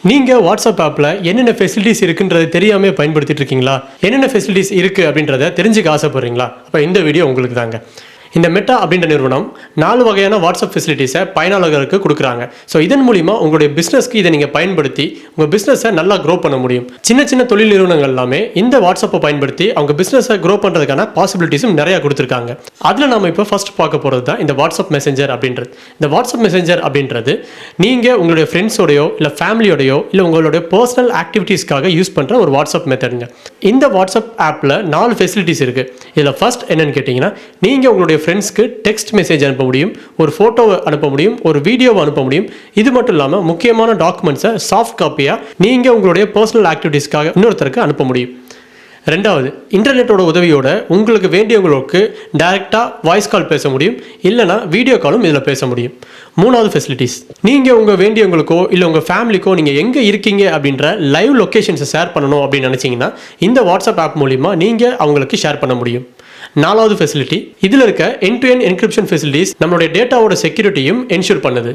நீங்கள் வாட்ஸ்அப் ஆப்பில் என்னென்ன ஃபெசிலிட்டிஸ் இருக்குன்றதை தெரியாமல் பயன்படுத்திட்டு இருக்கீங்களா? என்னென்ன ஃபெசிலிட்டிஸ் இருக்குது அப்படின்றத தெரிஞ்சுக்க ஆசைப்படுறீங்களா? அப்போ இந்த வீடியோ உங்களுக்கு தாங்க. இந்த மெட்டா அப்படின்ற நிறுவனம் 4 வகையான வாட்ஸ்அப் ஃபெசிலிட்டிஸை பயனாளர்களுக்கு கொடுக்குறாங்க. ஸோ இதன் மூலிமா உங்களுடைய பிஸ்னஸ்க்கு இதை நீங்கள் பயன்படுத்தி உங்கள் பிஸ்னஸை நல்லா க்ரோ பண்ண முடியும். சின்ன சின்ன தொழில் நிறுவனங்கள் எல்லாமே இந்த வாட்ஸ்அப்பை பயன்படுத்தி அவங்க பிஸ்னஸை க்ரோ பண்ணுறதுக்கான பாசிபிலிட்டிஸும் நிறையா கொடுத்துருக்காங்க. அதில் நம்ம இப்போ ஃபர்ஸ்ட் பார்க்க போகிறது தான் இந்த வாட்ஸ்அப் மெசேஞ்சர் அப்படின்றது. இந்த வாட்ஸ்அப் மெசேஞ்சர் அப்படின்றது நீங்கள் உங்களுடைய ஃப்ரெண்ட்ஸோடையோ இல்லை ஃபேமிலியோடையோ இல்லை உங்களுடைய பர்சனல் ஆக்டிவிட்டீஸ்க்காக யூஸ் பண்ணுற ஒரு வாட்ஸ்அப் மெத்தடுங்க. இந்த வாட்ஸ்அப் ஆப்பில் 4 ஃபெசிலிட்டிஸ் இருக்குது. இதில் ஃபர்ஸ்ட் என்னன்னு கேட்டிங்கன்னா, நீங்கள் உங்களுடைய ஃப்ரெண்ட்ஸ்க்கு டெக்ஸ்ட் மெசேஜ் அனுப்ப முடியும், ஒரு ஃபோட்டோவை அனுப்ப முடியும், ஒரு வீடியோவை அனுப்ப முடியும். இது மட்டும் இல்லாமல் முக்கியமான டாக்குமெண்ட்ஸை சாஃப்ட் காப்பியாக நீங்கள் உங்களுடைய பர்சனல் ஆக்டிவிட்டீஸ்க்காக இன்னொருத்தருக்கு அனுப்ப முடியும். ரெண்டாவது, இன்டர்நெட்டோட உதவியோட உங்களுக்கு வேண்டியவங்களுக்கு டைரெக்டாக வாய்ஸ் கால் பேச முடியும், இல்லைனா வீடியோ காலும் இதில் பேச முடியும். மூணாவது ஃபெசிலிட்டிஸ், நீங்கள் உங்கள் வேண்டியவங்களுக்கோ இல்லை உங்கள் ஃபேமிலிக்கோ நீங்கள் எங்கே இருக்கீங்க அப்படின்ற லைவ் லொக்கேஷன்ஸை ஷேர் பண்ணணும் அப்படின்னு நினச்சிங்கன்னா இந்த வாட்ஸ்அப் ஆப் மூலிமா நீங்கள் அவங்களுக்கு ஷேர் பண்ண முடியும். நாலாவது ஃபெசிலிட்டி, இதில் இருக்க end to end encryption facilities நம்மளுடைய டேட்டாவோட செக்யூரிட்டியும் என்ஷூர் பண்ணுது.